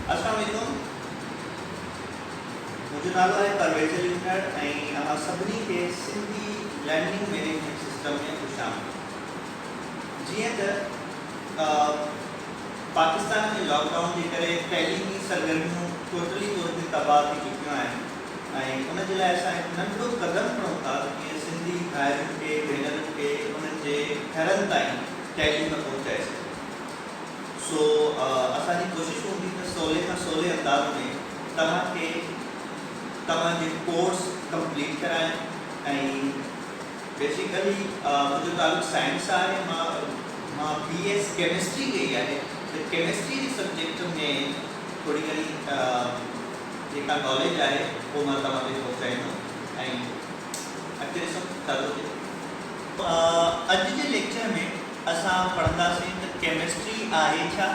अस्सलाम वालेकुम। मुझे नालो है परवेज़ यूनिट ऐं असां सभिनी खे सिंधी लर्निंग मैनेजमेंट सिस्टम में ख़ुशामदीद। जीअं त पाकिस्तान में लॉकडाउन जे करे तइलीमी सरगर्मियूं टोटली तौर ते तबाह थी चुकियूं आहिनि ऐं उन जे लाइ असां हिकु नंढिड़ो क़दम खणूं था जीअं सिंधी भाइरुनि खे भेनरुनि खे उन्हनि जे घरनि ताईं तइलीम पहुचाए सघूं। सो असांजी कोशिशि हूंदी त सवले खां सवले अंदाज़ में तव्हांखे तव्हांजे कोर्स कंप्लीट कराइण ऐं बेसिकली मुंहिंजो तालुक़ु साइंस आहे। मां BS केमिस्ट्री कई आहे त केमिस्ट्री जे सब्जेक्ट में थोरी घणी जेका नॉलेज आहे उहो मां तव्हांखे पहुचाईंदुमि ऐं अॻिते ॾिसूं छा थो थिए। अॼु जे लेक्चर में असां पढ़ंदासीं त केमिस्ट्री आहे छा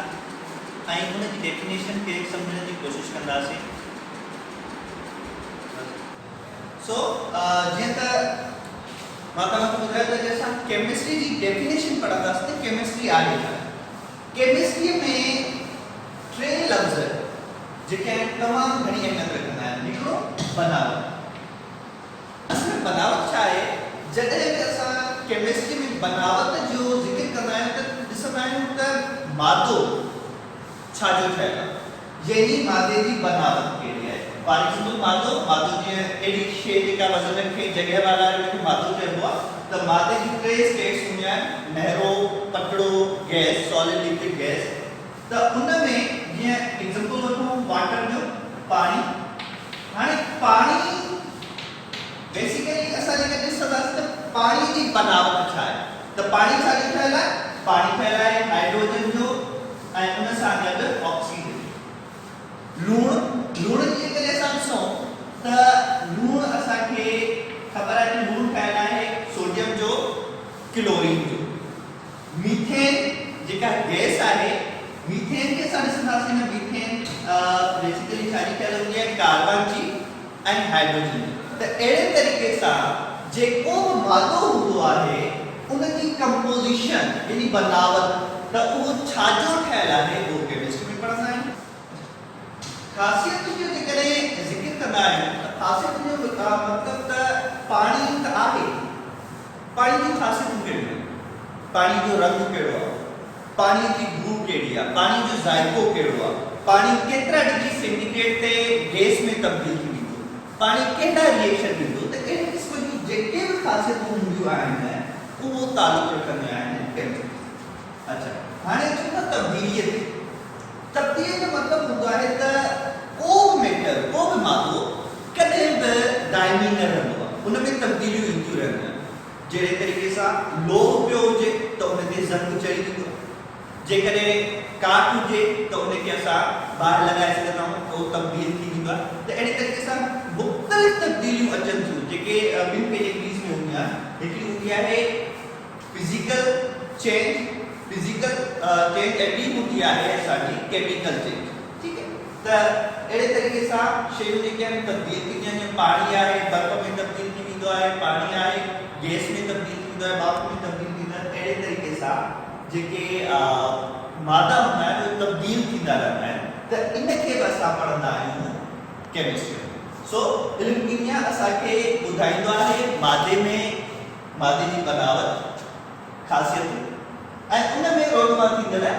ऐं हुनजी डेफिनेशन खे सम्झण जी कोशिशि कंदासीं। सो जीअं त मां तव्हांखे ॿुधायो त असां केमिस्ट्री जी डेफिनेशन पढ़ंदासीं त केमिस्ट्री आहे छा। केमिस्ट्री में टे लफ़्ज़ जेके आहिनि तमामु घणी अहमियत रखंदा आहिनि। हिकिड़ो बनावट। असां बनावट छा आहे, जॾहिं बि असां केमिस्ट्री में बनावट जो ज़िक्र कंदा आहियूं त ॾिसंदा आहियूं त मादो छाजो ठहियलु आहे, यानी मादे जी बनावट कहिड़ी आहे। फॉर एग्जांपल मादो जीअं अहिड़ी शइ जेका वज़न खे जॻह वारा हुनखे मादो चइबो आहे। त मादे जी टे स्टेट्स हूंदियूं आहिनि, नहरो, पतड़ो, गैस, सॉलिड, लिक्विड, गैस। त उन में जीअं एग्जांपल वठूं वाटर जो, पाणी। हाणे पाणी बेसिकली असां जेके ॾिसंदासीं त पाणी जी बनावट छा आहे। त पाणी छाजो ठहियलु आहे, पाणी ठहियलु आहे हाइड्रोजन जो ऐं उन सां गॾु ऑक्सीजन। लूण जी करे असां ॾिसूं त लूण असांखे ख़बर आहे त लूण ठहियलु आहे सोडियम जो, क्लोरीन जो। मीथेन जेका गैस आहे, मीथेन खे असां ॾिसंदासीं न, मीथेन बेसिकली छाजी ठहियलु हूंदी आहे, कार्बन जी ऐं हाइड्रोजन जी। त अहिड़े तरीक़े सां जेको बि मादो हूंदो आहे उनजी कंपोजिशन यानी बनावट त उहो छाजो ठहियलु आहे उहो केमिस्ट्री में पढ़ंदा आहियूं। ख़ासियत जो जेकॾहिं ज़िक्र कंदा आहियूं त ख़ासियत जो मतिलबु त पाणी त आहे, पाणी जी ख़ासियतूं कहिड़ियूं आहिनि, पाणी जो रंग कहिड़ो आहे, पाणी जी बू कहिड़ी आहे, पाणी जो ज़ाइक़ो कहिड़ो आहे, पाणी केतिरा डिग्री सेंटीग्रेड ते गैस में तब्दील थी वेंदो, पाणी केतिरा रिएक्शन ॾींदो। त अहिड़े क़िस्म जूं जेके बि ख़ासियतूं हूंदियूं आहिनि उहो तालुक़ु रखंदियूं आहिनि केमिस्ट्री। अच्छा, हाणे अचूं था तब्दीलीअ ते। तब्दीलीअ जो मतिलबु हूंदो आहे त को बि मैटर, को बि मादो कॾहिं बि दाइमी न रहंदो आहे, उन में तब्दीलियूं ईंदियूं रहंदियूं आहिनि। जहिड़े तरीक़े सां लोह पियो हुजे त उन ते ज़ंग चढ़ी वेंदो, जेकॾहिं काठ हुजे त उनखे असां ॿाहिरि लॻाए सघंदा आहियूं त उहो तब्दील थी वेंदो आहे। त अहिड़े तरीक़े सां मुख़्तलिफ़ तब्दीलियूं अचनि थियूं जेके ॿिनि कैटेगरीज़ में हूंदियूं आहिनि। हिकिड़ी हूंदी आहे फिज़िकल चेंज, फिज़िकल चेंज ऐं ॿी हूंदी आहे असांजी केमिकल चेंज। ठीकु आहे, त अहिड़े तरीक़े सां शयूं जेके आहिनि तब्दील थींदियूं आहिनि। पाणी आहे बर्फ़ में तब्दील थी वेंदो आहे, पाणी आहे गैस में तब्दील थी वेंदो आहे, भाप में तब्दील थींदो आहे। अहिड़े तरीक़े सां जेके मादा हूंदा आहिनि उहे तब्दील थींदा रहंदा आहिनि। त इनखे बि असां पढ़ंदा आहियूं केमिस्ट्री में। सो इल्मु कीमिया असांखे ॿुधाईंदो आहे मादे जी बनावट, ख़ासियतूं ऐं उन में रोज़मर्रा थींदड़